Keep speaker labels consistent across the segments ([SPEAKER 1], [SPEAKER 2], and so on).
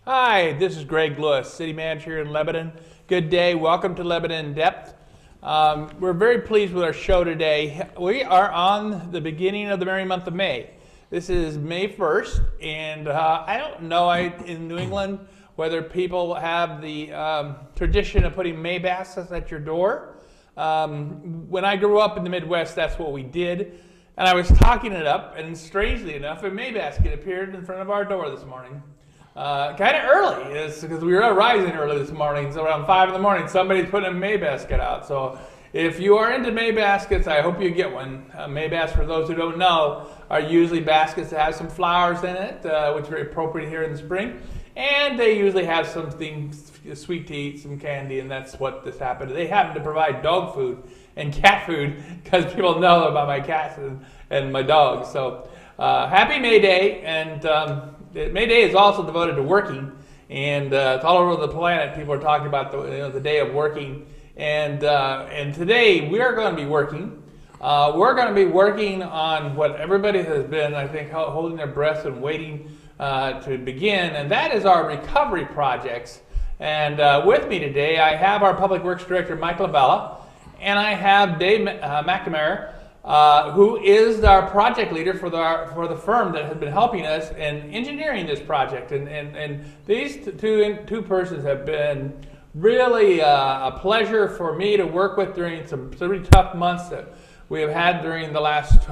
[SPEAKER 1] Hi, this is Greg Lewis, City Manager here in Lebanon. Good day. Welcome to Lebanon in Depth. We're very pleased with our show today. We are on the beginning of the merry month of May. This is May 1st, and I don't know in New England whether people have the tradition of putting May baskets at your door. When I grew up in the Midwest, that's what we did. And I was talking it up, and strangely enough, a May basket appeared in front of our door this morning. Kind of early, because we were rising early this morning, so around 5 in the morning, somebody's putting a May basket out. So if you are into May baskets, I hope you get one. May baskets, for those who don't know, are usually baskets that have some flowers in it, which is very appropriate here in the spring. And they usually have something sweet to eat, some candy, and that's what this happened. They happen to provide dog food and cat food, because people know about my cats and my dogs. So happy May Day, and May Day is also devoted to working, and it's all over the planet. People are talking about the day of working, and today we are going to be working. We're going to be working on what everybody has been, I think, holding their breath and waiting to begin, and that is our recovery projects. And with me today, I have our Public Works Director, Mike Lavalla, and I have Dave McNamara, who is our project leader for the firm that has been helping us in engineering this project. And these two persons have been really a pleasure for me to work with during some pretty tough months that we have had during the last,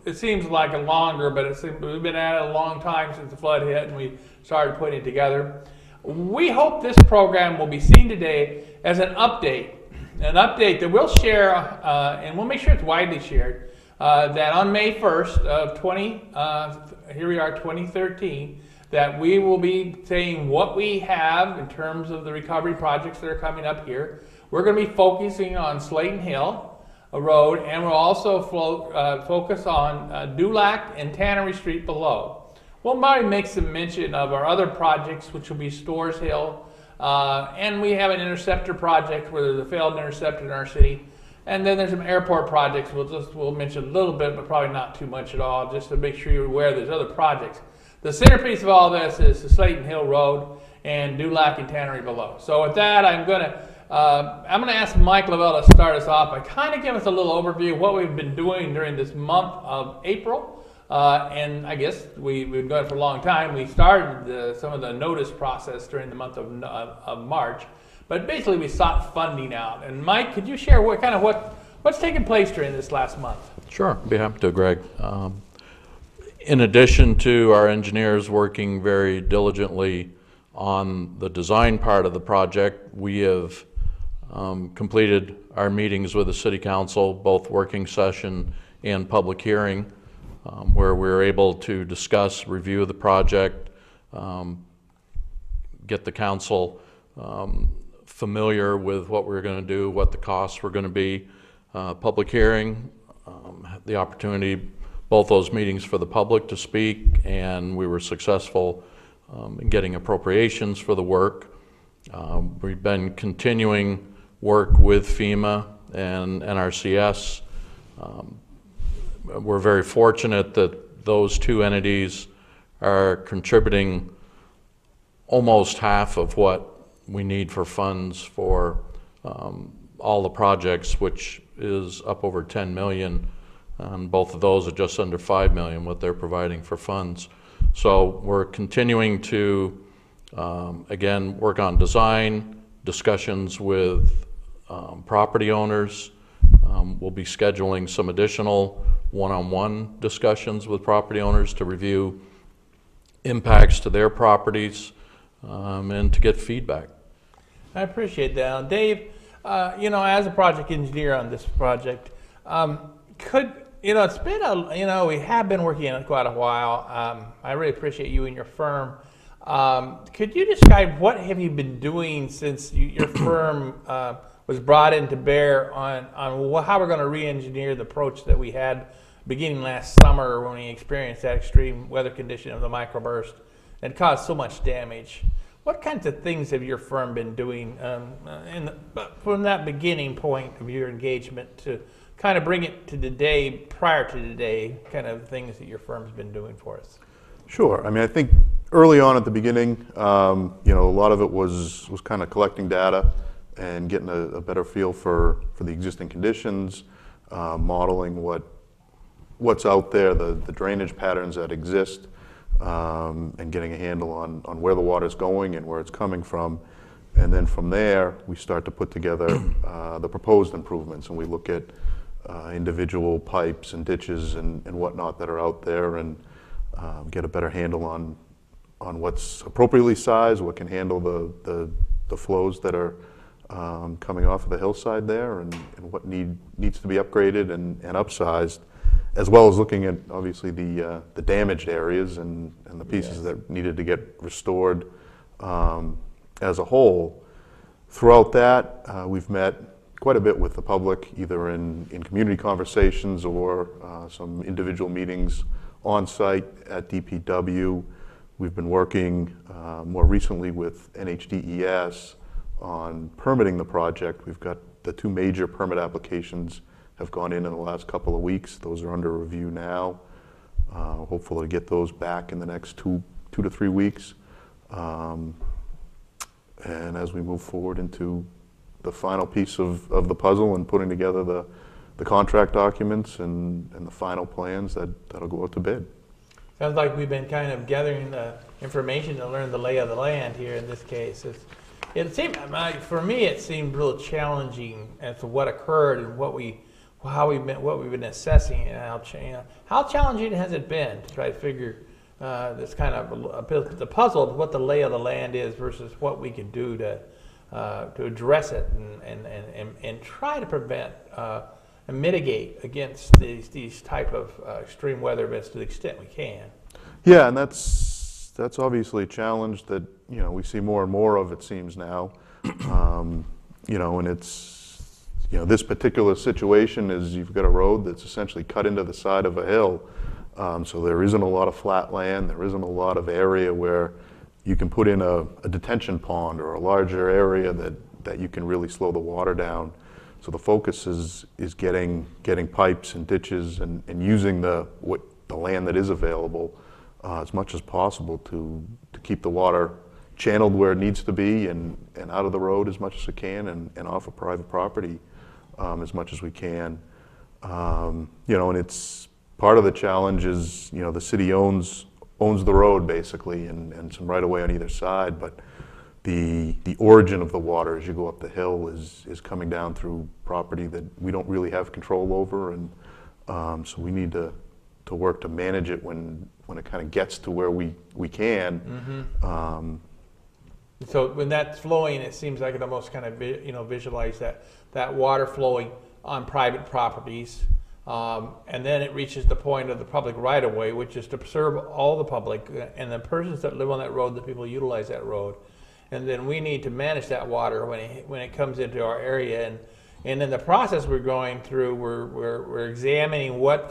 [SPEAKER 1] it seems like a longer, but we've been at it a long time since the flood hit and we started putting it together. We hope this program will be seen today as an update that we'll share, and we'll make sure it's widely shared, that on May 1st of 2013, that we will be saying what we have in terms of the recovery projects that are coming up here. We're going to be focusing on Slayton Hill Road, and we'll also focus on Dulac and Tannery Street below. We'll probably make some mention of our other projects, which will be Storm Hill, and we have an interceptor project where there's a failed interceptor in our city. And then there's some airport projects we'll mention a little bit, but probably not too much at all, just to make sure you're aware there's other projects. The centerpiece of all this is the Slayton Hill Road and Dulac and Tannery below. So with that, I'm going to ask Mike Lavalla to start us off by kind of give us a little overview of what we've been doing during this month of April. And I guess we've been going for a long time. We started some of the notice process during the month of March, but basically we sought funding out. And Mike, could you share what's taken place during this last month?
[SPEAKER 2] Sure, I'd be happy to, Greg. In addition to our engineers working very diligently on the design part of the project, we have completed our meetings with the City Council, both working session and public hearing, where we were able to discuss, review the project, get the council familiar with what we were going to do, what the costs were going to be. Public hearing, the opportunity, both those meetings for the public to speak, and we were successful in getting appropriations for the work. We've been continuing work with FEMA and NRCS. We're very fortunate that those two entities are contributing almost half of what we need for funds for all the projects, which is up over 10 million. And both of those are just under 5 million, what they're providing for funds. So we're continuing to, again, work on design, discussions with property owners. We'll be scheduling some additional one-on-one discussions with property owners to review impacts to their properties and to get feedback.
[SPEAKER 1] I appreciate that. Dave, as a project engineer on this project, it's been we have been working on it quite a while. I really appreciate you and your firm. Could you describe what have you been doing since your firm was brought into bear on how we're going to re-engineer the approach that we had beginning last summer when we experienced that extreme weather condition of the microburst and caused so much damage? What kinds of things have your firm been doing from that beginning point of your engagement to kind of bring it to today, prior to today, kind of things that your firm's been doing for us?
[SPEAKER 3] Sure. I mean, I think early on at the beginning, you know, a lot of it was kind of collecting data and getting a better feel for the existing conditions, modeling what's out there, the drainage patterns that exist, and getting a handle on where the water's going and where it's coming from. And then from there, we start to put together the proposed improvements, and we look at individual pipes and ditches and whatnot that are out there, and get a better handle on what's appropriately sized, what can handle the flows that are coming off of the hillside there, and what needs to be upgraded and upsized, as well as looking at obviously the damaged areas and the pieces that needed to get restored as a whole. Throughout that, we've met quite a bit with the public, either in community conversations or some individual meetings on site at DPW. We've been working more recently with NHDES on permitting the project. We've got the 2 major permit applications have gone in the last couple of weeks. Those are under review now. Hopefully get those back in the next two to 3 weeks. And as we move forward into the final piece of the puzzle and putting together the contract documents and the final plans that'll go out to bid.
[SPEAKER 1] Sounds like we've been kind of gathering the information to learn the lay of the land here in this case. It seemed, for me, it seemed real challenging as to what occurred and what we've been assessing, and how challenging has it been to try to figure this kind of the puzzle of what the lay of the land is versus what we can do to address it and try to prevent and mitigate against these type of extreme weather events to the extent we can. Yeah,
[SPEAKER 3] and that's obviously a challenge that we see more and more of, it seems now. And it's this particular situation is you've got a road that's essentially cut into the side of a hill, so there isn't a lot of flat land, there isn't a lot of area where you can put in a detention pond or a larger area that you can really slow the water down. So the focus is getting pipes and ditches and using the land that is available as much as possible to keep the water channeled where it needs to be and out of the road as much as it can and off of private property as much as we can. And it's part of the challenge is the city owns the road basically and some right of way on either side, but the origin of the water as you go up the hill is coming down through property that we don't really have control over, and so we need to work to manage it when it kind of gets to where we can.
[SPEAKER 1] Mm-hmm. So when that's flowing, it seems like it almost kind of visualize that water flowing on private properties. And then it reaches the point of the public right-of-way, which is to serve all the public and the persons that live on that road, the people who utilize that road. And then we need to manage that water when it comes into our area. And in the process we're going through, we're examining what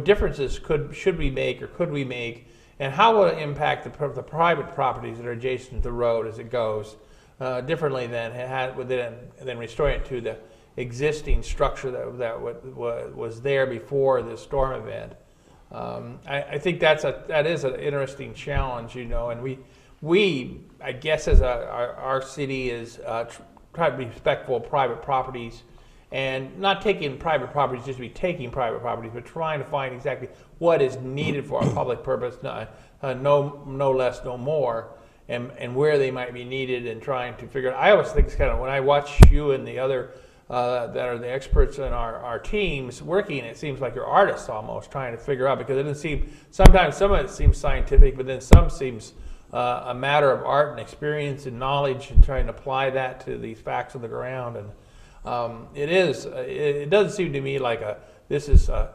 [SPEAKER 1] differences should we make or could we make, and how will it impact the private properties that are adjacent to the road as it goes differently than restoring it to the existing structure that was there before the storm event. I think that is an interesting challenge, and we I guess as our city is try to be respectful of private properties and not taking private properties just to be taking private properties, but trying to find exactly what is needed for a public purpose, no less, no more, and where they might be needed, and trying to figure out. I always think it's kind of, when I watch you and the other that are the experts in our teams working, it seems like you're artists almost trying to figure out, because it doesn't seem, sometimes some of it seems scientific, but then some seems a matter of art and experience and knowledge, and trying to apply that to these facts on the ground. And it doesn't seem to me like this is a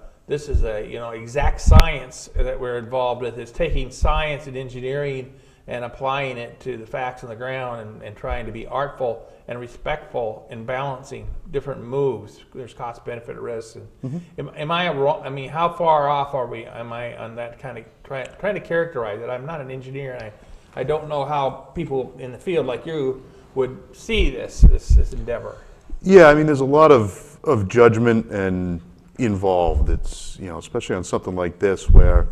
[SPEAKER 1] exact science that we're involved with. It's taking science and engineering and applying it to the facts on the ground, and trying to be artful and respectful in balancing different moves. There's cost, benefit, risk. And am I wrong? I mean, how far off am I on that kind of trying to characterize it? I'm not an engineer, and I don't know how people in the field like you would see this endeavor.
[SPEAKER 3] Yeah, I mean, there's a lot of judgment and involved. It's especially on something like this where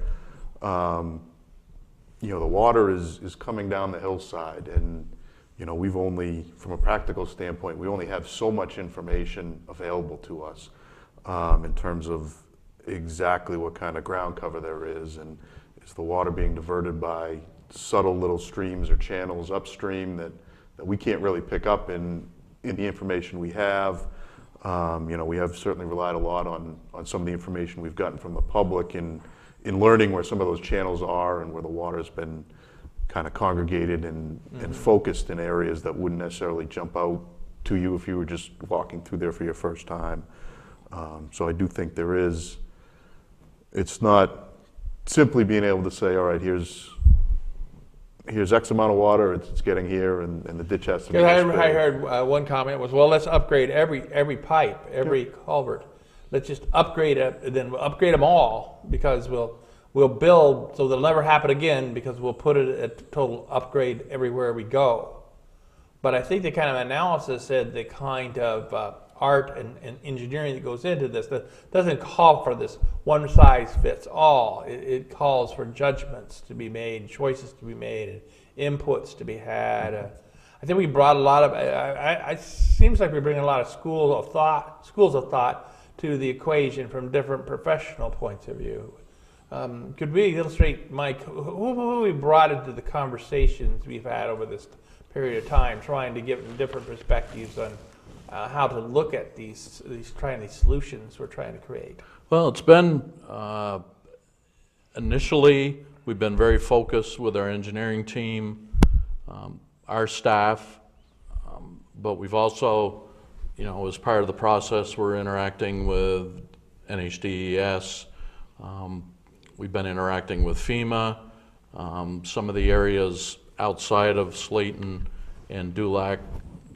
[SPEAKER 3] the water is coming down the hillside, and we've only, from a practical standpoint, we only have so much information available to us in terms of exactly what kind of ground cover there is, and is the water being diverted by subtle little streams or channels upstream that we can't really pick up in the information we have. We have certainly relied a lot on some of the information we've gotten from the public in learning where some of those channels are and where the water's been kind of congregated and focused in areas that wouldn't necessarily jump out to you if you were just walking through there for your first time. So I do think it's not simply being able to say, all right, here's X amount of water, it's getting here, and the ditch has to be
[SPEAKER 1] I
[SPEAKER 3] this big.
[SPEAKER 1] heard one comment was, well, let's upgrade every pipe, every culvert. Let's just upgrade it, then we'll upgrade them all, because we'll build so they'll never happen again, because we'll put it at total upgrade everywhere we go. But I think the kind of analysis said the kind of art and engineering that goes into this that doesn't call for this one size fits all. It calls for judgments to be made, choices to be made, and inputs to be had. I think we brought a lot of. It seems like we bring a lot of schools of thought to the equation from different professional points of view. Could we illustrate, Mike, who we brought into the conversations we've had over this period of time, trying to give them different perspectives on how to look at these solutions we're trying to create?
[SPEAKER 2] Well, it's been, initially, we've been very focused with our engineering team, our staff, but we've also, as part of the process, we're interacting with NHDES. We've been interacting with FEMA. Some of the areas outside of Slayton and Dulac,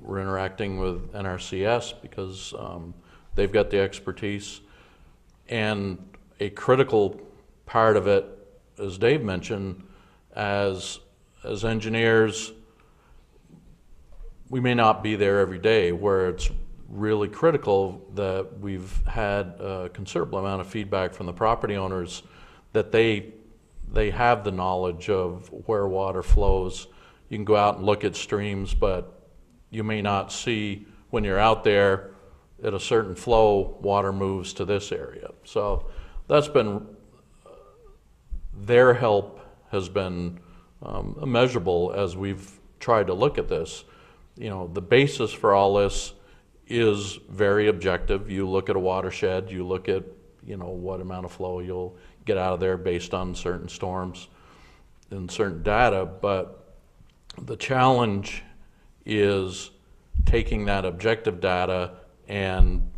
[SPEAKER 2] we're interacting with NRCS because they've got the expertise. And a critical part of it, as Dave mentioned, as engineers, we may not be there every day, where it's really critical that we've had a considerable amount of feedback from the property owners that they have the knowledge of where water flows. You can go out and look at streams, but you may not see when you're out there at a certain flow, water moves to this area. So that's been, their help has been immeasurable as we've tried to look at this. The basis for all this is very objective. You look at a watershed, you look at what amount of flow you'll get out of there based on certain storms and certain data, but the challenge is taking that objective data and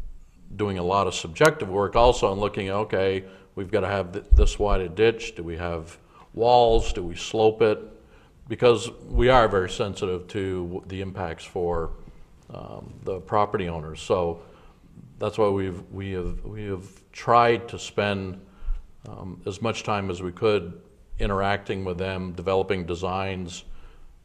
[SPEAKER 2] doing a lot of subjective work also, and looking at, okay, we've got to have this wide a ditch, do we have walls, do we slope it, because we are very sensitive to the impacts for the property owners. So that's why we have tried to spend as much time as we could interacting with them, developing designs,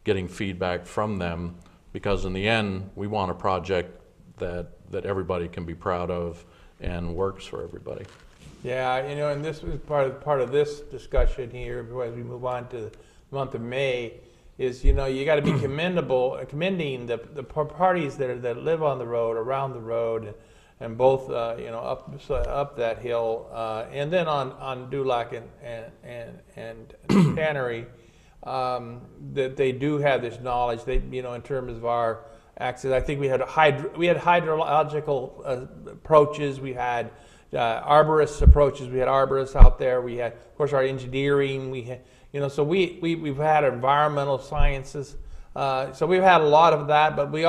[SPEAKER 2] getting feedback from them, because in the end we want a project that everybody can be proud of and works for everybody.
[SPEAKER 1] Yeah, and this was part of this discussion here as we move on to the month of May, is you got to be commending the parties that live on the road, around the road, and both up that hill, and then on Dulac and Tannery, that they do have this knowledge. They in terms of our access, I think we had hydrological approaches, we had arborist approaches, we had arborists out there, we had, of course, our engineering, we had, so we've had environmental sciences. So we've had a lot of that, but we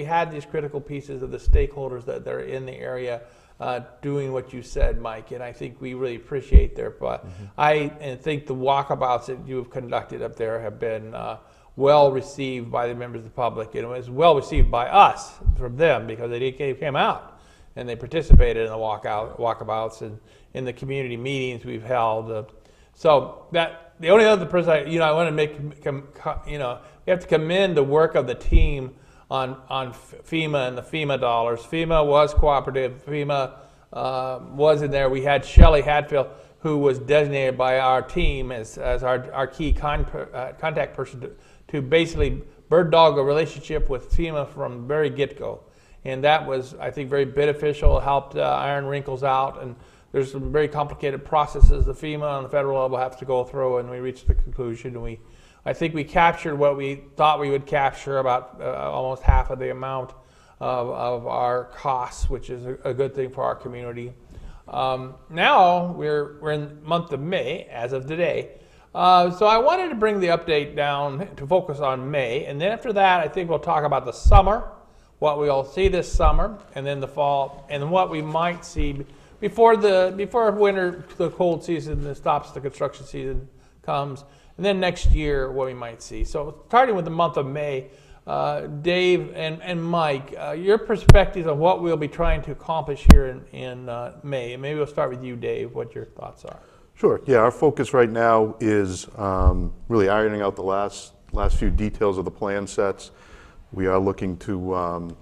[SPEAKER 1] had these critical pieces of the stakeholders that are in the area doing what you said, Mike, and I think we really appreciate their. I think the walkabouts that you have conducted up there have been well received by the members of the public, and it was well received by us from them, because they came out and they participated in the walkabouts and in the community meetings we've held. So that the only other person I want to make, we have to commend the work of the team on FEMA and the FEMA dollars. FEMA was cooperative. FEMA was in there. We had Shelley Hatfield. who was designated by our team as our key contact person to basically bird dog a relationship with FEMA from the very get-go. And that was, I think, very beneficial, helped iron wrinkles out. And there's some very complicated processes the FEMA on the federal level have to go through, and we reached the conclusion. I think we captured what we thought we would capture, about almost half of the amount of our costs, which is a good thing for our community. Now we're in the month of May as of today. So I wanted to bring the update down to focus on May, and then after that I think we'll talk about the summer, what we'll see this summer, and then the fall, and what we might see before winter, the cold season that stops, the construction season comes, and then next year what we might see. So starting with the month of May, Dave and Mike, your perspectives on what we'll be trying to accomplish here in May. And maybe we'll start with you, Dave, what your thoughts are.
[SPEAKER 3] Sure. Yeah, our focus right now is really ironing out the last few details of the plan sets. We are looking to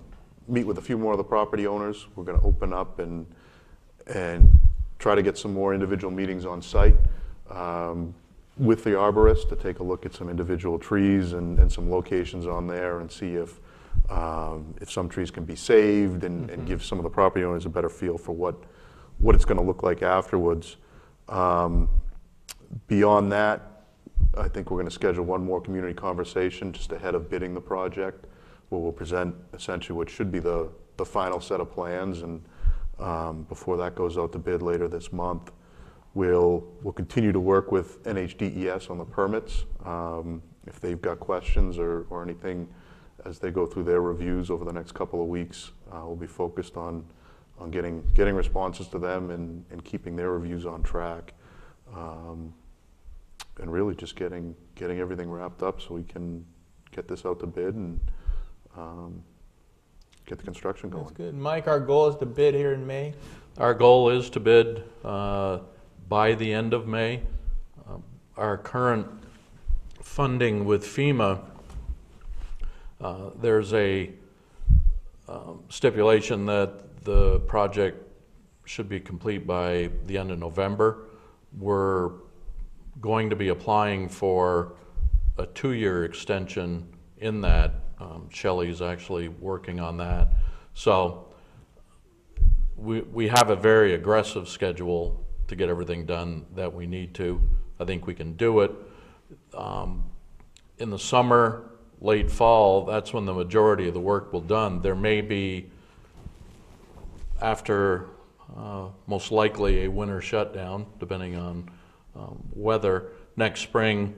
[SPEAKER 3] meet with a few more of the property owners. We're going to open up and try to get some more individual meetings on site with the arborist to take a look at some individual trees and some locations on there, and see if some trees can be saved, and give some of the property owners a better feel for what it's going to look like afterwards. Beyond that, I think we're going to schedule one more community conversation just ahead of bidding the project, where we'll present essentially what should be the final set of plans, and before that goes out to bid later this month. We'll continue to work with NHDES on the permits. If they've got questions or anything as they go through their reviews over the next couple of weeks, we'll be focused on getting responses to them and keeping their reviews on track. And really just getting everything wrapped up so we can get this out to bid and get the construction going.
[SPEAKER 1] That's good. Mike, our goal is to bid here in May.
[SPEAKER 2] Our goal is to bid by the end of May. Our current funding with FEMA, there's a stipulation that the project should be complete by the end of November. We're going to be applying for a 2-year extension in that. Shelley's actually working on that. So we have a very aggressive schedule to get everything done that we need to. I think we can do it. In the summer, late fall, that's when the majority of the work will be done. There may be, after most likely a winter shutdown, depending on weather, next spring,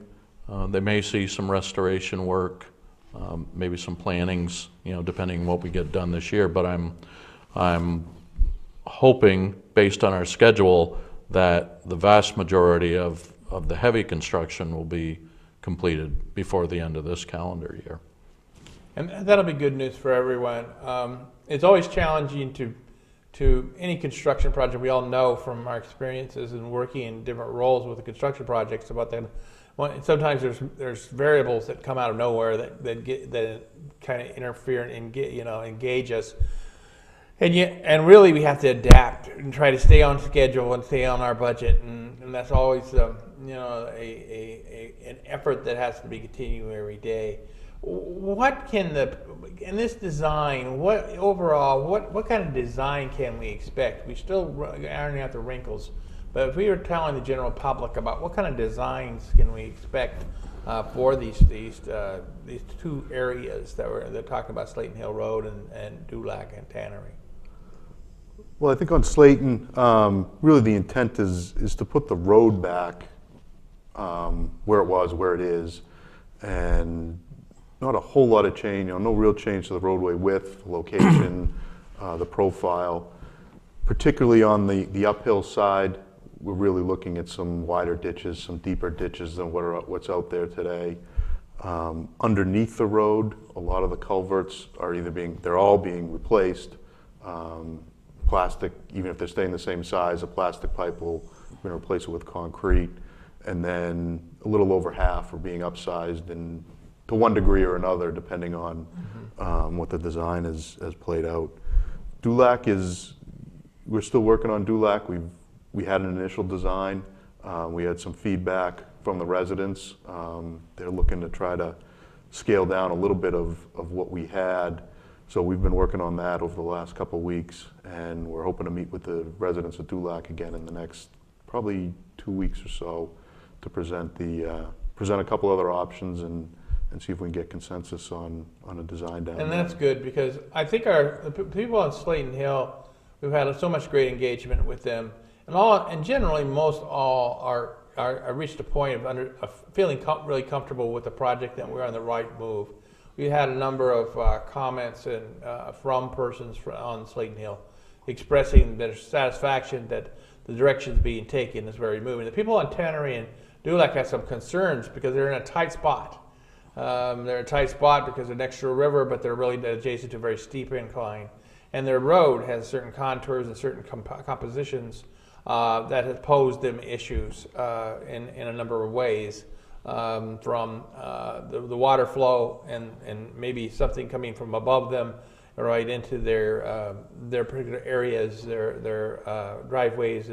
[SPEAKER 2] they may see some restoration work, maybe some plantings, depending on what we get done this year. But I'm hoping, based on our schedule, that the vast majority of the heavy construction will be completed before the end of this calendar year.
[SPEAKER 1] And that'll be good news for everyone. It's always challenging to any construction project. We all know from our experiences in working in different roles with the construction projects about that. Sometimes there's variables that come out of nowhere that kind of interfere and engage us. And really we have to adapt and try to stay on schedule and stay on our budget, and that's always an effort that has to be continuing every day. What can in this design, what kind of design can we expect? We still ironing out the wrinkles, but if we were telling the general public about what kind of designs can we expect for these two areas that talked about, Slayton Hill Road and Dulac and Tannery.
[SPEAKER 3] Well, I think on Slayton, really the intent is to put the road back where it was, where it is, and not a whole lot of change, no real change to the roadway width, location, the profile. Particularly on the uphill side, we're really looking at some wider ditches, some deeper ditches than what's out there today. Underneath the road, a lot of the culverts are they're all being replaced. Plastic, even if they're staying the same size, a plastic pipe we're going to replace it with concrete. And then a little over half are being upsized to one degree or another, depending on what the design has played out. Dulac we're still working on Dulac. We had an initial design. We had some feedback from the residents. They're looking to try to scale down a little bit of what we had. So we've been working on that over the last couple of weeks, and we're hoping to meet with the residents of Dulac again in the next probably 2 weeks or so to present a couple other options and see if we can get consensus on a design down
[SPEAKER 1] And
[SPEAKER 3] there.
[SPEAKER 1] that's good, because I think the people on Slayton Hill, we've had so much great engagement with them, and generally most all are reached a point of feeling really comfortable with the project, that we're on the right move. We had a number of comments from persons on Slayton Hill expressing their satisfaction that the directions being taken is very moving. The people on Tannery and Dulac have some concerns because they're in a tight spot. They're in a tight spot because they're next to a river, but they're really adjacent to a very steep incline. And their road has certain contours and certain compositions that have posed them issues in a number of ways, from the water flow and maybe something coming from above them right into their particular areas, their driveways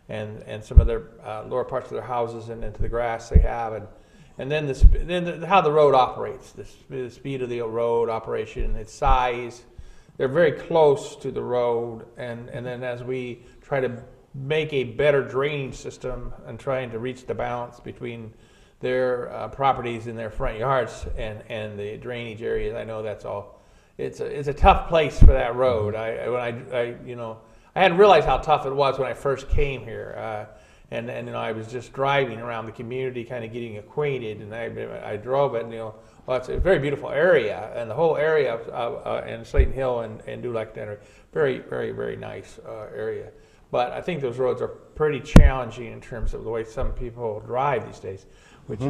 [SPEAKER 1] and some of their lower parts of their houses and into the grass they have, and then how the road operates, the speed of the road operation, its size. They're very close to the road, and then as we try to make a better drainage system and trying to reach the balance between their properties in their front yards and the drainage areas, I know that's all. It's a tough place for that road. I hadn't realized how tough it was when I first came here, and I was just driving around the community, kind of getting acquainted, and I drove it, and well, it's a very beautiful area, and the whole area in Slayton Hill and Dulac Tannery, very, very, very nice area. But I think those roads are pretty challenging in terms of the way some people drive these days, which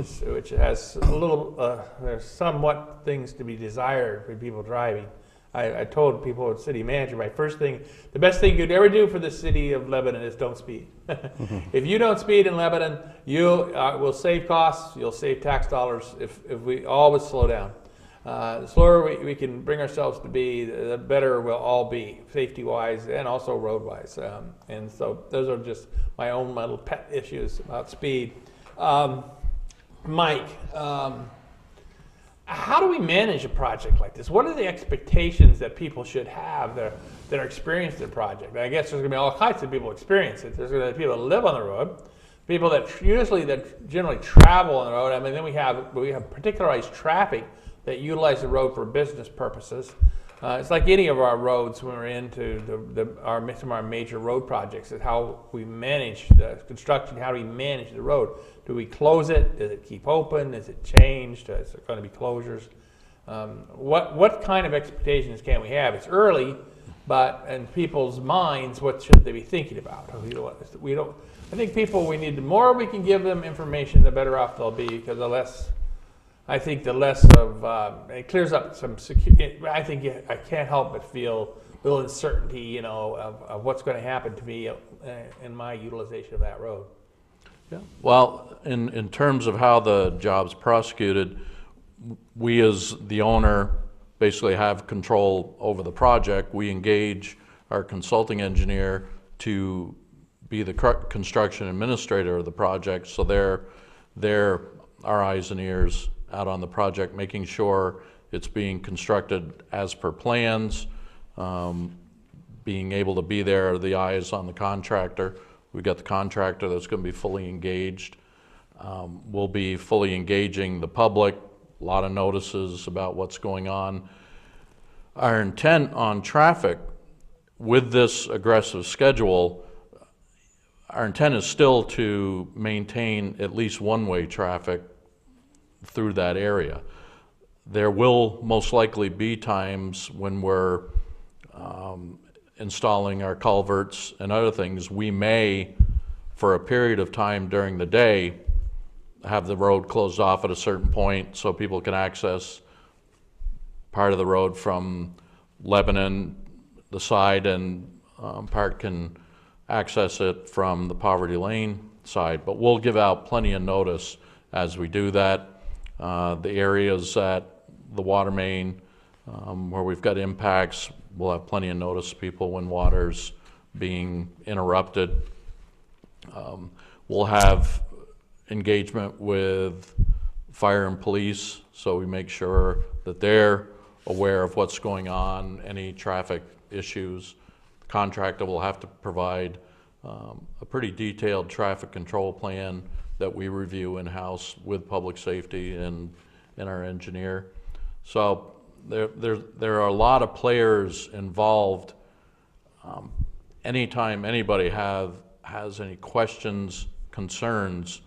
[SPEAKER 1] has a little, there's somewhat things to be desired for people driving. I told people at city manager, the best thing you'd ever do for the city of Lebanon is don't speed. If you don't speed in Lebanon, you will save costs, you'll save tax dollars if we always slow down. The slower we can bring ourselves to be, the better we'll all be, safety-wise and also road-wise. And so those are just my own little pet issues about speed. Mike, how do we manage a project like this? What are the expectations that people should have that are experiencing the project? I guess there's going to be all kinds of people experience it. There's going to be people that live on the road, people that generally travel on the road. I mean, then we have particularized traffic that utilize the road for business purposes. It's like any of our roads when we're into some of our major road projects, is how we manage the construction. How do we manage the road? Do we close it? Does it keep open? Is it changed? Is there going to be closures? What kind of expectations can we have? It's early, but in people's minds, what should they be thinking about? I think we need the more we can give them information, the better off they'll be, because the less of it clears up some security. I think I can't help but feel a little uncertainty, of what's going to happen to me in my utilization of that road.
[SPEAKER 2] Yeah. Well, in terms of how the job's prosecuted, we as the owner basically have control over the project. We engage our consulting engineer to be the construction administrator of the project, so they're our eyes and ears out on the project, making sure it's being constructed as per plans, being able to be there, the eyes on the contractor. We've got the contractor that's going to be fully engaged. We'll be fully engaging the public, a lot of notices about what's going on. Our intent on traffic with this aggressive schedule, our intent is still to maintain at least one-way traffic through that area. There will most likely be times when we're installing our culverts and other things. We may, for a period of time during the day, have the road closed off at a certain point so people can access part of the road from Lebanon, the side, and part can access it from the Poverty Lane side. But we'll give out plenty of notice as we do that. The areas at the water main where we've got impacts, we'll have plenty of notice to people when water's being interrupted. We'll have engagement with fire and police, so we make sure that they're aware of what's going on, any traffic issues. The contractor will have to provide a pretty detailed traffic control plan that we review in-house with public safety and our engineer. So there are a lot of players involved. Anytime anybody has any questions, concerns,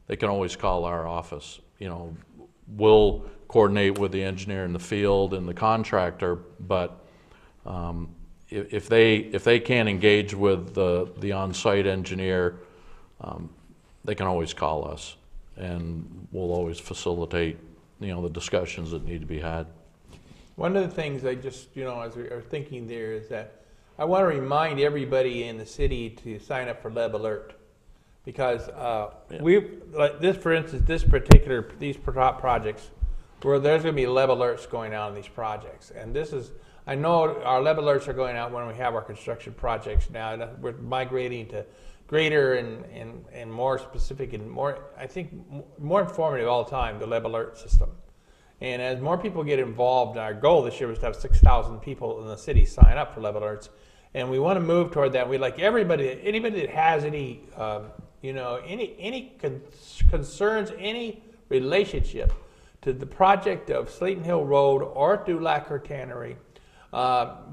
[SPEAKER 2] they can always call our office. You know, we'll coordinate with the engineer in the field and the contractor, but if they can't engage with the on-site engineer, they can always call us, and we'll always facilitate, you know, the discussions that need to be had.
[SPEAKER 1] One of the things I just, you know, as we are thinking there is that I want to remind everybody in the city to sign up for Leb Alert, because like this, for instance, these projects, where there's going to be Leb Alerts going out on these projects, and this is, I know our Leb Alerts are going out when we have our construction projects now, and we're migrating to greater and more specific and more, I think, more informative all the time, the Leb Alert system. And as more people get involved, our goal this year was to have 6,000 people in the city sign up for Leb Alerts, and we want to move toward that. We'd like anybody that has any, you know, any concerns, any relationship to the project of Slayton Hill Road or Dulac or Tannery,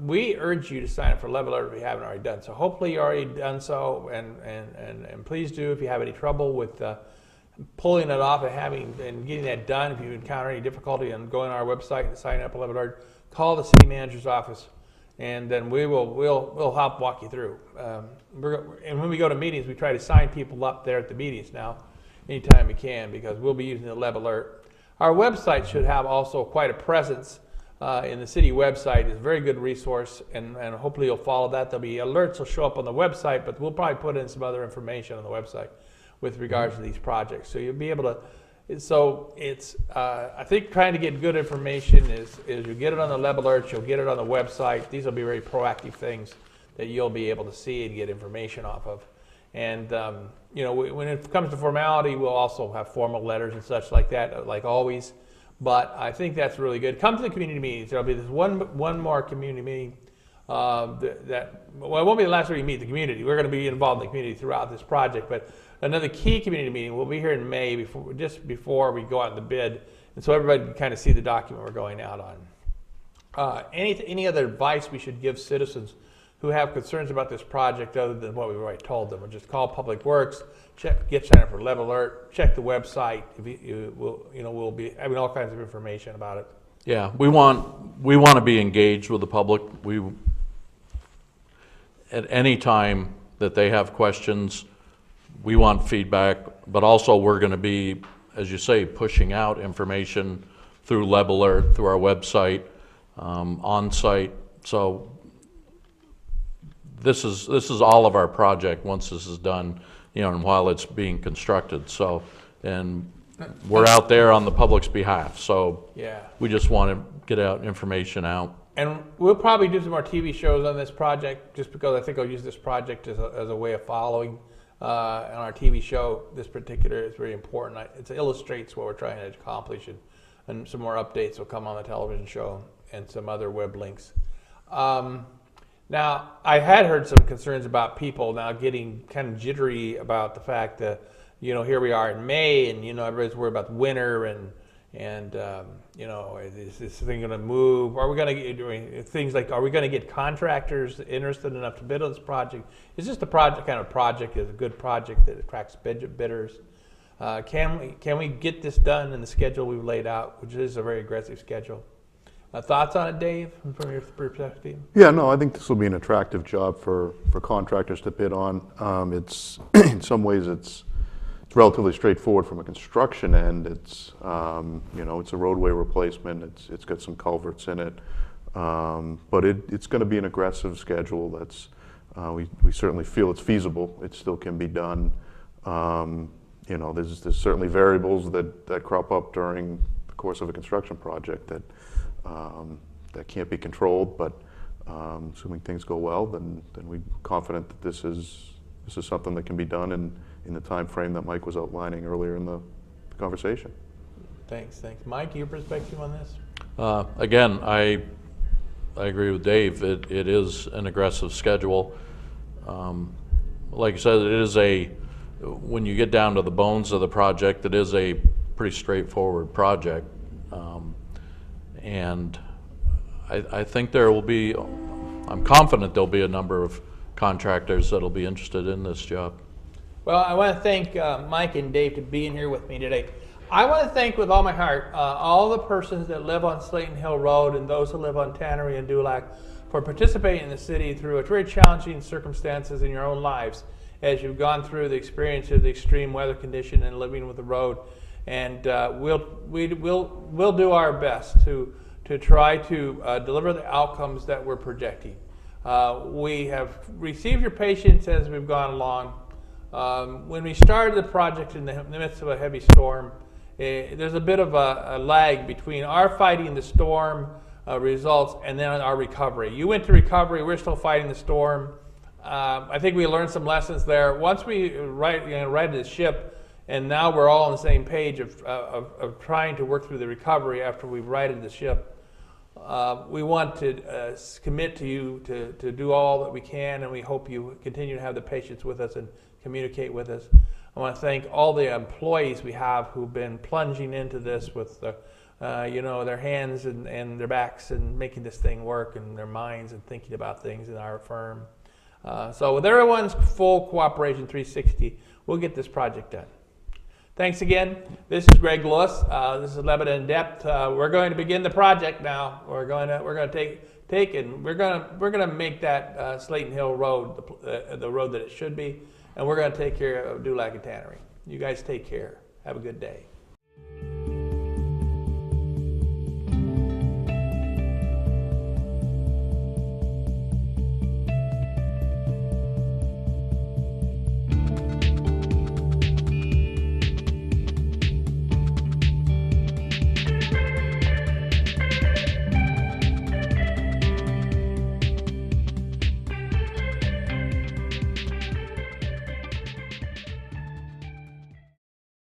[SPEAKER 1] we urge you to sign up for Leb Alert if you haven't already done so. Hopefully you already done so, and please do if you have any trouble with pulling it off and getting that done. If you encounter any difficulty on going on our website and signing up for Leb Alert, call the city manager's office, and then we'll help walk you through. And when we go to meetings, we try to sign people up there at the meetings now, anytime we can, because we'll be using the Leb Alert. Our website should have also quite a presence in the city website. It's a very good resource, and hopefully you'll follow that. There'll be alerts will show up on the website, but we'll probably put in some other information on the website with regards to these projects. So you'll be able to, so it's, I think trying to get good information is you get it on the Leb Alerts, you'll get it on the website. These will be very proactive things that you'll be able to see and get information off of. And, you know, when it comes to formality, we'll also have formal letters and such like that, like always. But I think that's really good. Come to the community meetings. There'll be this one more community meeting well, it won't be the last time we meet the community. We're going to be involved in the community throughout this project. But another key community meeting will be here in May, just before we go out in the bid, and so everybody can kind of see the document we're going out on. Any other advice we should give citizens who have concerns about this project other than what we've already told them? Or just call Public Works, get signed up for Leb Alert, check the website. We'll be having all kinds of information about it.
[SPEAKER 2] Yeah, we want to be engaged with the public. At any time that they have questions, we want feedback, but also we're going to be, as you say, pushing out information through Leb Alert, through our website, on-site. So this is all of our project once this is done, and while it's being constructed. So, and we're out there on the public's behalf. So
[SPEAKER 1] yeah,
[SPEAKER 2] we just want to get out information out.
[SPEAKER 1] And we'll probably do some more TV shows on this project, just because I think I'll use this project as a way of following on our TV show. This particular is very important. It illustrates what we're trying to accomplish, and some more updates will come on the television show and some other web links. Now, I had heard some concerns about people now getting kind of jittery about the fact that, here we are in May, and everybody's worried about the winter, and is this thing going to move? Are we going to get things like, are we going to get contractors interested enough to bid on this project? Is this the project kind of project, is a good project that attracts bidders? Can we get this done in the schedule we've laid out, which is a very aggressive schedule? Thoughts on it, Dave, from your perspective?
[SPEAKER 3] Yeah, no, I think this will be an attractive job for contractors to bid on. It's in some ways it's relatively straightforward from a construction end. It's it's a roadway replacement. It's got some culverts in it, but it's going to be an aggressive schedule. That's we certainly feel it's feasible. It still can be done. There's certainly variables that crop up during the course of a construction project that can't be controlled. But assuming things go well, then we're confident that this is this is something that can be done in the time frame that Mike was outlining earlier in the conversation.
[SPEAKER 1] Thanks. Mike, your perspective on this?
[SPEAKER 2] Again, I agree with Dave. It is an aggressive schedule. Like I said, it is when you get down to the bones of the project, it is a pretty straightforward project. And I think I'm confident there'll be a number of contractors that'll be interested in this job.
[SPEAKER 1] Well, I want to thank Mike and Dave for being here with me today. I want to thank with all my heart all the persons that live on Slayton Hill Road and those who live on Tannery and Dulac for participating in the city through a very challenging circumstances in your own lives as you've gone through the experience of the extreme weather condition and living with the road. And we'll do our best to try to deliver the outcomes that we're projecting. We have received your patience as we've gone along. When we started the project in the midst of a heavy storm, there's a bit of a lag between our fighting the storm results and then our recovery. You went to recovery, we're still fighting the storm. I think we learned some lessons there. Once we righted the ship, and now we're all on the same page of trying to work through the recovery after we've righted the ship. We want to commit to you to do all that we can, and we hope you continue to have the patience with us and communicate with us. I want to thank all the employees we have who've been plunging into this with their hands and their backs and making this thing work, and their minds and thinking about things in our firm. So with everyone's full cooperation, 360, we'll get this project done. Thanks again. This is Greg Lewis. This is Lebanon in Depth. We're going to begin the project now. We're going to take and we're going to make that Slayton Hill Road the road that it should be, and we're going to take care of Dulac and Tannery. You guys take care. Have a good day.